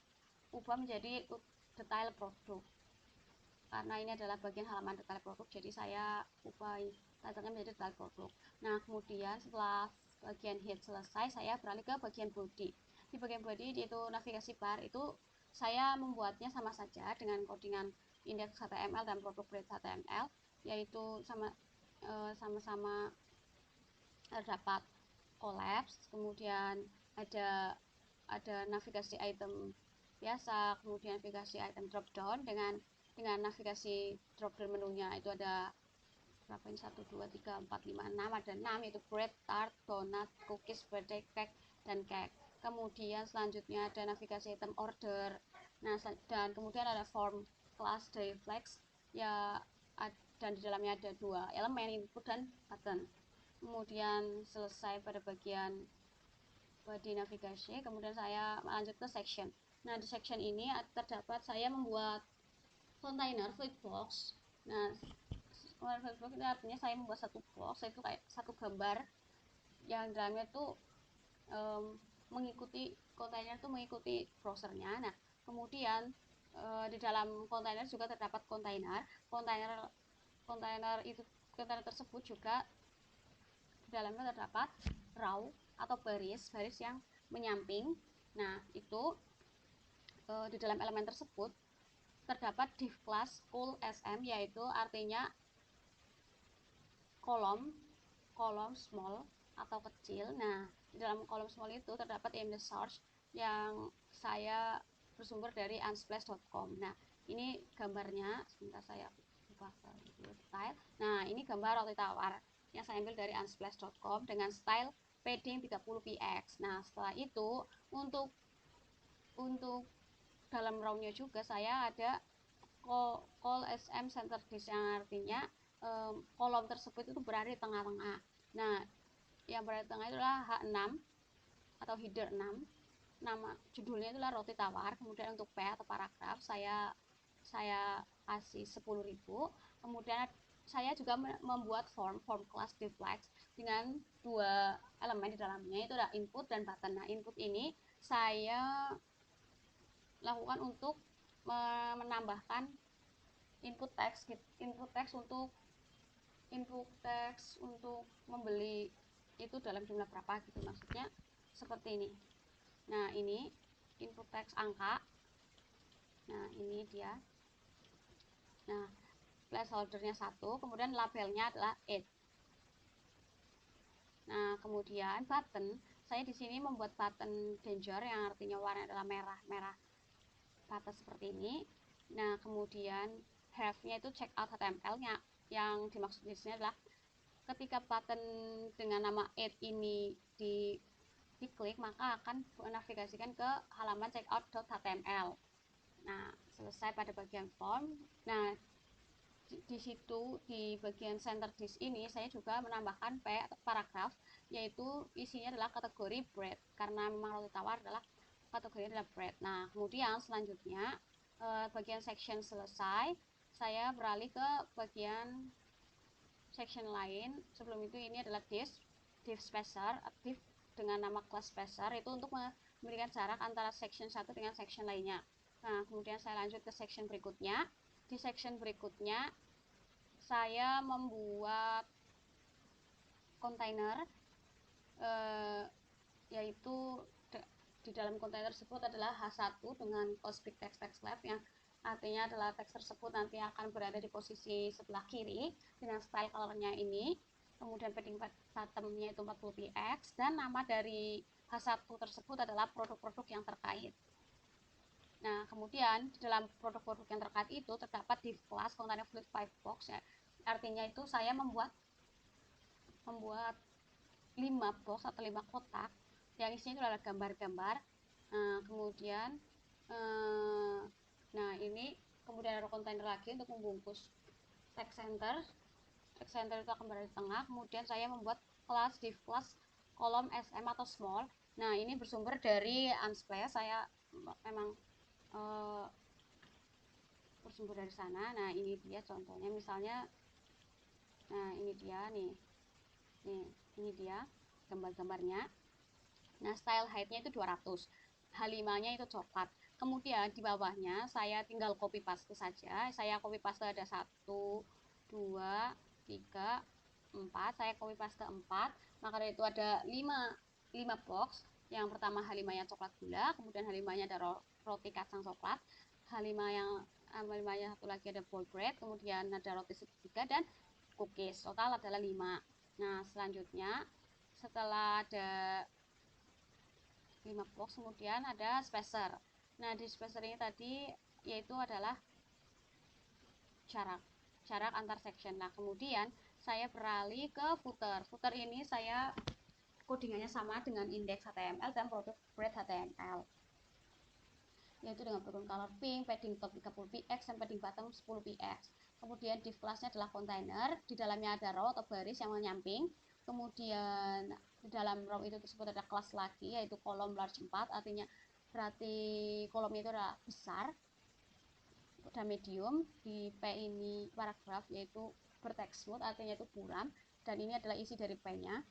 ubah menjadi detail produk karena ini adalah bagian halaman detail produk, jadi saya ubah title-nya menjadi detail produk. Nah, kemudian setelah bagian head selesai, saya beralih ke bagian body. Di bagian body yaitu navigasi bar itu saya membuatnya sama saja dengan codingan indeks HTML dan produk bread HTML, yaitu sama-sama terdapat collapse, kemudian ada navigasi item biasa, kemudian navigasi item drop down dengan navigasi drop down menunya itu ada berapa ini, 1 2 3 4 5 6, ada 6, yaitu bread, tart, donat, cookies, birthday cake, dan cake. Kemudian selanjutnya ada navigasi item order. Nah, dan kemudian ada form, class, dari flex ya, dan di dalamnya ada 2 elemen, input dan button. Kemudian selesai pada bagian body navigasi, kemudian saya lanjut ke section. Nah, di section ini terdapat saya membuat container flipbox. Nah, container flipbox itu artinya saya membuat satu box, yaitu kayak satu gambar yang dalamnya tuh mengikuti kontainer itu mengikuti browsernya. Nah, kemudian di dalam kontainer juga terdapat kontainer tersebut juga di dalamnya terdapat row atau baris yang menyamping. Nah, itu di dalam elemen tersebut terdapat div class cool sm, yaitu artinya kolom small atau kecil. Nah, di dalam kolom small itu terdapat image source yang saya bersumber dari unsplash.com. Nah, ini gambarnya, sebentar saya ubah ke detail. Nah, ini gambar roti tawar yang saya ambil dari unsplash.com dengan style padding 30px. Nah, setelah itu untuk dalam row-nya juga saya ada call sm center disk, yang artinya kolom tersebut itu berada di tengah-tengah. Nah, yang berada di tengah itulah H6 atau header 6. Nama judulnya itulah roti tawar. Kemudian untuk P atau paragraf saya kasih 10.000. Kemudian saya juga membuat form class deflex dengan 2 elemen di dalamnya, itu adalah input dan button. Nah, input ini saya lakukan untuk menambahkan input teks untuk membeli itu dalam jumlah berapa gitu, maksudnya seperti ini. Nah, ini input teks angka. Nah, ini dia. Nah, placeholdernya 1, kemudian labelnya adalah 8. Nah, kemudian button, saya di sini membuat button danger yang artinya warna adalah merah button seperti ini. Nah, kemudian have-nya itu checkout HTML-nya, yang dimaksud di sini adalah ketika button dengan nama add ini diklik, maka akan menavigasikan ke halaman checkout.html. Nah, selesai pada bagian form. Nah, di situ di bagian center disk ini saya juga menambahkan P atau paragraf, yaitu isinya adalah kategori bread karena memang roti tawar adalah kategori adalah bread. Nah, kemudian selanjutnya bagian section selesai, saya beralih ke bagian section lain. Sebelum itu ini adalah div spacer, div dengan nama class spacer, itu untuk memberikan jarak antara section satu dengan section lainnya. Nah, kemudian saya lanjut ke section berikutnya. Di section berikutnya saya membuat kontainer, yaitu di dalam kontainer tersebut adalah H1 dengan cosmic text lab, yang artinya adalah teks tersebut nanti akan berada di posisi sebelah kiri dengan style colornya ini. Kemudian padding bottomnya itu 40px, dan nama dari H1 tersebut adalah produk-produk yang terkait. Nah, kemudian di dalam produk-produk yang terkait itu terdapat div class container fluid pipe box ya. Artinya itu saya membuat 5 box atau 5 kotak yang isinya itu adalah gambar-gambar. Kemudian eh, nah ini kemudian ada kontainer lagi untuk membungkus text center. Text center itu akan berada di tengah. Kemudian saya membuat kelas div class kolom SM atau small. Nah, ini bersumber dari Unsplash. Saya memang eh, bersumber dari sana. Nah, ini dia contohnya, misalnya, nah ini dia nih, ini dia gambar-gambarnya. Nah, style height-nya itu 200, H5-nya itu coklat. Kemudian di bawahnya saya tinggal copy paste saja. Saya copy paste ada 1, 2, 3, 4. Saya copy paste 4. Maka dari itu ada 5 box. Yang pertama H5-nya coklat gula, kemudian H5-nya ada roti kacang coklat, H5 yang H5-nya satu lagi ada bowl bread, kemudian ada roti segitiga dan cookies. Total adalah 5. Nah, selanjutnya setelah ada 5 box, kemudian ada spacer. Nah, di spacer ini tadi yaitu adalah jarak antar section. Nah, kemudian saya beralih ke footer. Footer ini saya codingannya sama dengan index HTML dan produk bread HTML, yaitu dengan background color pink, padding top 30 px dan padding bottom 10 px. Kemudian div classnya adalah container, di dalamnya ada row atau baris yang menyamping. Kemudian di dalam row itu tersebut ada kelas lagi, yaitu kolom large 4, artinya berarti kolomnya itu adalah besar. Dan medium di P ini paragraf, yaitu bertext smooth, artinya itu buram, dan ini adalah isi dari P-nya.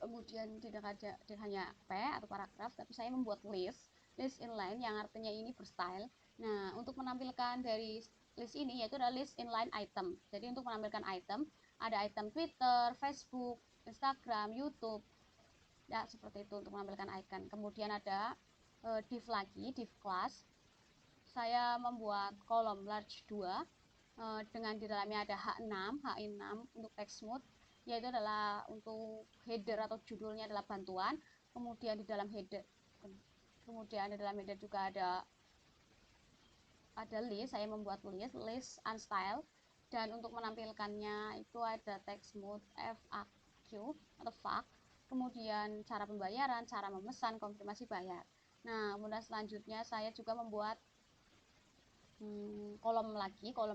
Kemudian tidak hanya P atau paragraf, tapi saya membuat list inline yang artinya ini berstyle. Nah, untuk menampilkan dari list ini yaitu adalah list inline item. Jadi untuk menampilkan item, ada item Twitter, Facebook, Instagram, YouTube, ya seperti itu untuk menampilkan icon. Kemudian ada div lagi, div class. Saya membuat kolom large 2 dengan di dalamnya ada H6 untuk text smooth, yaitu adalah untuk header atau judulnya adalah bantuan. Kemudian di dalam header juga ada list. Saya membuat list unstyle, dan untuk menampilkannya itu ada text smooth FAQ atau FAQ, kemudian cara pembayaran, cara memesan, konfirmasi bayar. Nah, kemudian selanjutnya saya juga membuat kolom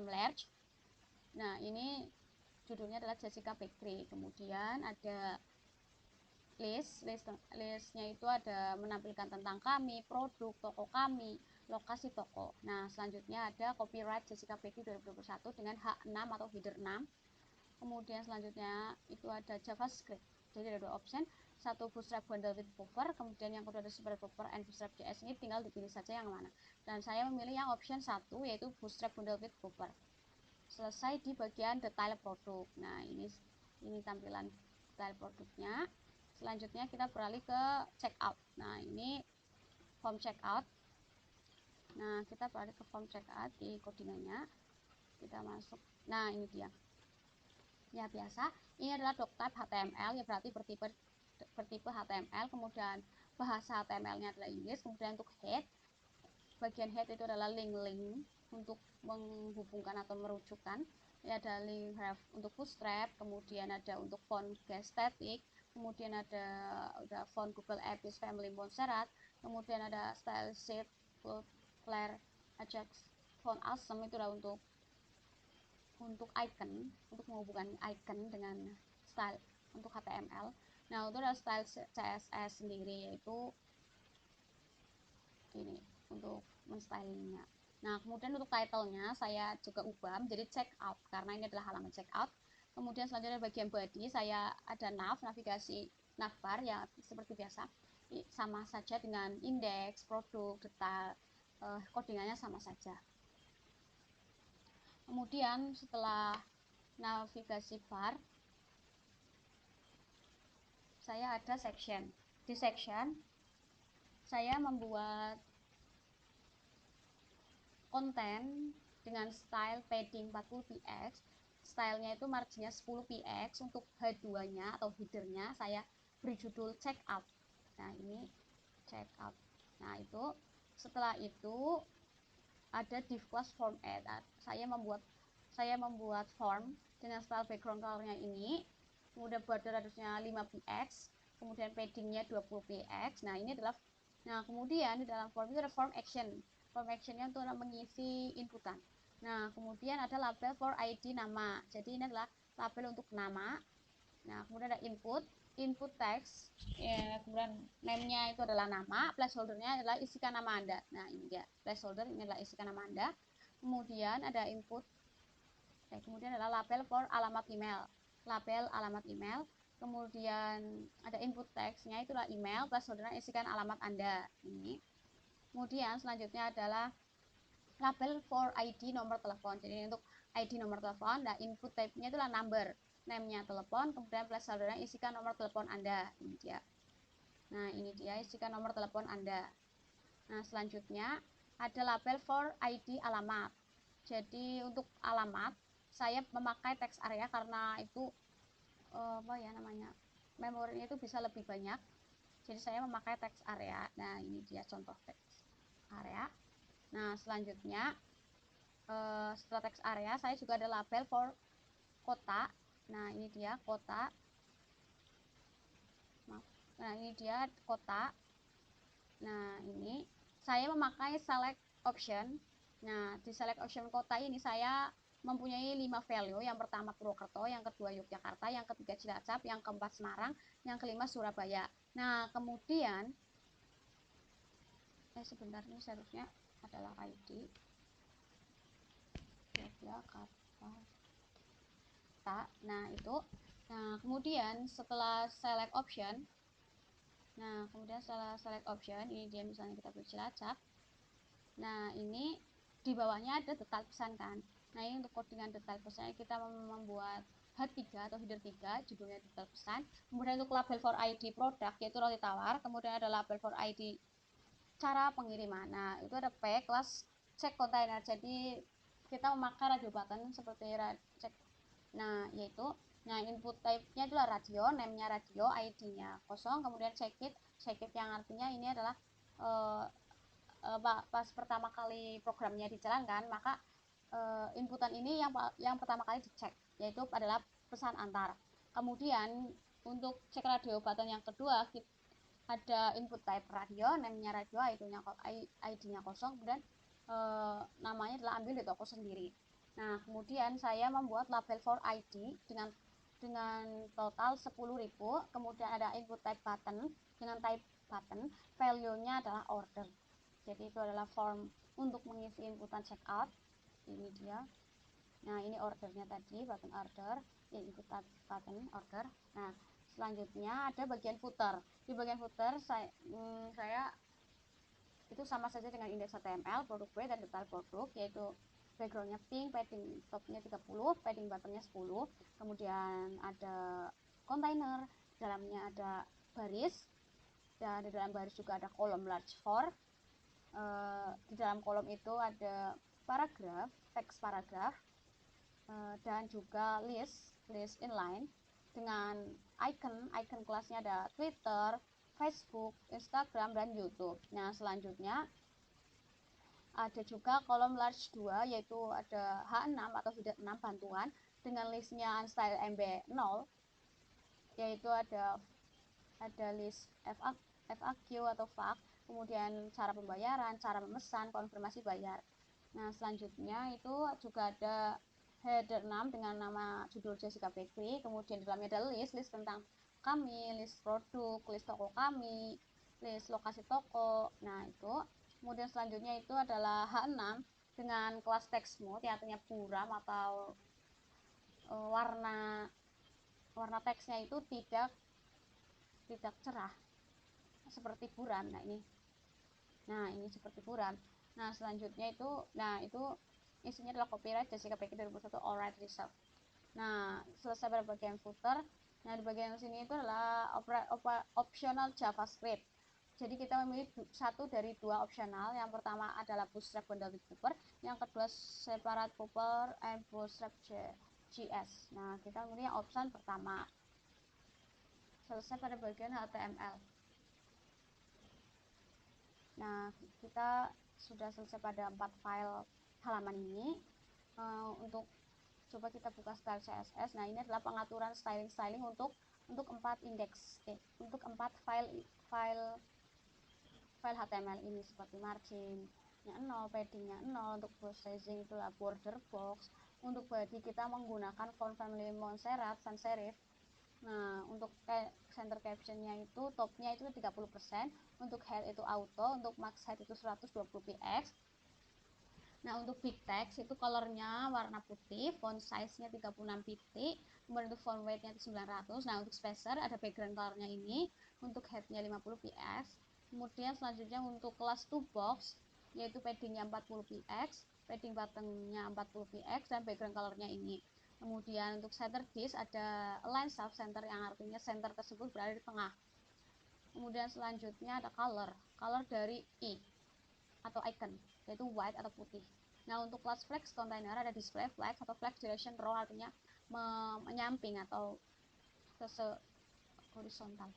large. Nah, ini judulnya adalah Jessica Bakery. Kemudian ada listnya itu ada menampilkan tentang kami, produk, toko kami, lokasi toko. Nah, selanjutnya ada copyright Jessica Bakery 2021 dengan H6 atau header 6. Kemudian selanjutnya itu ada JavaScript. Jadi ada 2 option, satu bootstrap bundle with buffer, kemudian yang kedua ada super buffer and bootstrap JS. Ini tinggal dipilih saja yang mana. Dan saya memilih yang option 1, yaitu bootstrap bundle with buffer. Selesai di bagian detail produk. Nah, ini tampilan detail produknya. Selanjutnya kita beralih ke checkout. Nah, ini form checkout. Nah, kita beralih ke form checkout di codingannya. Kita masuk. Nah, ini dia. Ya, biasa. Ini adalah doctype HTML, ya berarti bertipe HTML. Kemudian bahasa HTML-nya adalah Inggris. Kemudian untuk head, bagian head itu adalah link-link untuk menghubungkan atau merujukkan. Ini ada link ref untuk bootstrap, kemudian ada untuk font guest static, kemudian ada font Google Apps Family Montserrat, kemudian ada style sheet, flare, Ajax, font awesome, itu adalah untuk icon, untuk menghubungkan icon dengan style untuk HTML. Nah, itu adalah style CSS sendiri, yaitu ini untuk menstylingnya. Nah, kemudian untuk title-nya saya juga ubah menjadi check out karena ini adalah halaman check out. Kemudian selanjutnya bagian body saya ada navigasi navbar yang seperti biasa, sama saja dengan indeks, produk, detail, codingannya sama saja. Kemudian setelah navigasi bar, saya ada section. Di section saya membuat konten dengan style padding 40 px. Stylenya itu marginnya 10 px. Untuk H2-nya atau headernya saya beri judul check out. Nah, ini check out. Nah, itu setelah itu ada div class form add. Saya membuat form dengan style background colornya ini, kemudian border radiusnya 5px, kemudian paddingnya 20px. Nah kemudian di dalam form itu ada form action. Form actionnya untuk mengisi inputan. Nah kemudian ada label for ID nama. Jadi ini adalah label untuk nama. Nah kemudian ada input text, ya, kemudian name-nya itu adalah nama, placeholder-nya adalah isikan nama Anda. Nah ini dia placeholder, ini adalah isikan nama Anda. Kemudian ada kemudian adalah label for alamat email, label alamat email. Kemudian ada input text-nya itulah email, placeholder-nya isikan alamat Anda. Ini. Kemudian selanjutnya adalah label for ID nomor telepon. Jadi untuk ID nomor telepon, dan input type-nya itulah number, name-nya telepon, kemudian placeholder-nya isikan nomor telepon Anda. Ini dia. Nah, ini dia isikan nomor telepon Anda. Nah, selanjutnya ada label for ID alamat. Jadi untuk alamat saya memakai text area karena itu memorinya itu bisa lebih banyak. Jadi saya memakai text area. Nah, ini dia contoh text area. Nah, selanjutnya setelah text area saya juga ada label for kota. Nah, ini dia kota. Nah, ini dia kota. Nah, ini saya memakai select option. Nah, di select option kota ini saya mempunyai 5 value. Yang pertama Purwokerto, yang kedua Yogyakarta, yang ketiga Cilacap, yang keempat Semarang, yang kelima Surabaya. Nah, kemudian sebentar, ini seharusnya adalah ID Yogyakarta. Nah, itu. Nah, kemudian setelah select option, ini dia misalnya kita pilih Cilacap. Nah, ini di bawahnya ada detail pesan kan. Nah, ini untuk codingan detail pesan kita membuat H3 atau header 3, judulnya detail pesan. Kemudian untuk label for ID produk yaitu roti tawar, kemudian ada label for ID cara pengiriman. Nah, itu ada P kelas check container. Jadi kita memakai radio button seperti check. Nah, input type-nya adalah radio, name-nya radio, ID-nya kosong, kemudian check it yang artinya ini adalah pas pertama kali programnya dijalankan, maka inputan ini yang pertama kali dicek, yaitu adalah pesan antar. Kemudian untuk cek radio button yang kedua ada input type radio, name-nya radio, ID-nya kosong, kemudian namanya adalah ambil di toko sendiri. Nah, kemudian saya membuat label for ID dengan total 10.000, kemudian ada input type button dengan type button, value-nya adalah order. Jadi itu adalah form untuk mengisi inputan checkout. Ini dia. Nah, ini ordernya tadi, button order, input button order. Nah, selanjutnya ada bagian footer. Di bagian footer saya itu sama saja dengan indeks HTML, produk B dan detail produk, yaitu backgroundnya pink, padding topnya 30, padding bottomnya 10, kemudian ada container, dalamnya ada baris, dan di dalam baris juga ada kolom large for. Di dalam kolom itu ada paragraf, teks paragraf, dan juga list inline dengan icon kelasnya ada Twitter, Facebook, Instagram, dan YouTube. Nah, selanjutnya ada juga kolom large 2, yaitu ada H6 atau header 6 bantuan dengan listnya unstyle MB0, yaitu ada list FAQ atau FAQ, kemudian cara pembayaran, cara memesan, konfirmasi bayar. Nah, selanjutnya itu juga ada header 6 dengan nama judul Jessica Bakery, kemudian di dalamnya ada list tentang kami, list produk, list toko kami, list lokasi toko. Nah, itu. Kemudian selanjutnya itu adalah H6 dengan kelas text mode, artinya buram atau warna teksnya itu tidak cerah seperti buram. Nah ini seperti buram. Nah, selanjutnya itu isinya adalah copyright Jessica Baker 2001 all right reserved. Nah, selesai pada bagian footer. Nah, di bagian sini itu adalah optional JavaScript. Jadi kita memilih satu dari dua opsional. Yang pertama adalah bootstrap bundle with Cooper, yang kedua separate Cooper and bootstrap JS. Nah, kita memilih yang option pertama. Selesai pada bagian HTML. Nah, kita sudah selesai pada 4 file halaman ini. Untuk coba kita buka style CSS. Nah, ini adalah pengaturan styling untuk 4 indeks, untuk 4 file HTML ini, seperti marginnya 0, paddingnya 0, untuk box sizing itulah border box, untuk body kita menggunakan font family Montserrat sans serif. Nah, untuk center captionnya itu topnya itu 30%, untuk head itu auto, untuk max head itu 120 px. Nah, untuk big text itu colornya warna putih, font size-nya 36 pitik, kemudian untuk font weight-nya itu 900. Nah, untuk spacer ada background colornya ini, untuk head-nya 50 px. Kemudian selanjutnya untuk kelas 2 box, yaitu padding-nya 40 px, padding button-nya 40 px, dan background colornya ini. Kemudian untuk center disk ada align self center, yang artinya center tersebut berada di tengah. Kemudian selanjutnya ada color dari i atau icon, yaitu white atau putih. Nah, untuk class flex container ada display flex atau flex direction row, artinya menyamping atau horizontal.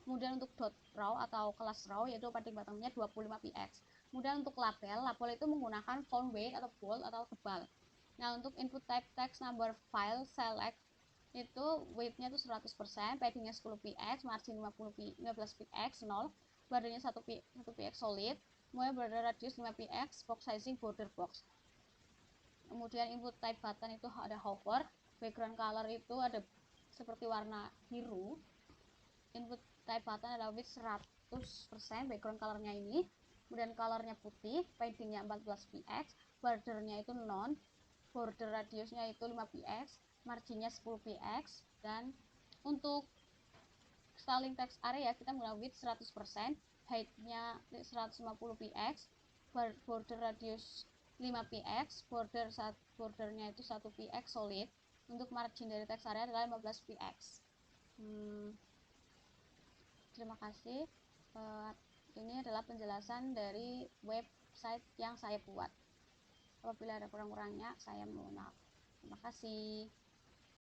Kemudian untuk dot row atau kelas row, yaitu padding buttonnya 25 px. Kemudian untuk label itu menggunakan font weight atau bold atau tebal. Nah, untuk input type text number file select itu weight-nya itu 100%, paddingnya 10 px, margin 15 px 0, bordernya 1 px solid, kemudian border radius 5 px, box sizing border box. Kemudian input type button itu ada hover, background color itu ada seperti warna biru. Input type button adalah width 100%, background colornya ini, kemudian colornya putih, paddingnya 14 px, bordernya itu non, border radiusnya itu 5 px, marginnya 10 px, dan untuk styling text area kita menggunakan width 100%, height-nya 150 px, border radius 5 px, bordernya itu 1 px solid. Untuk margin dari text area adalah 15 px. Terima kasih. Ini adalah penjelasan dari website yang saya buat. Apabila ada kurang-kurangnya, saya mohon maaf. Terima kasih.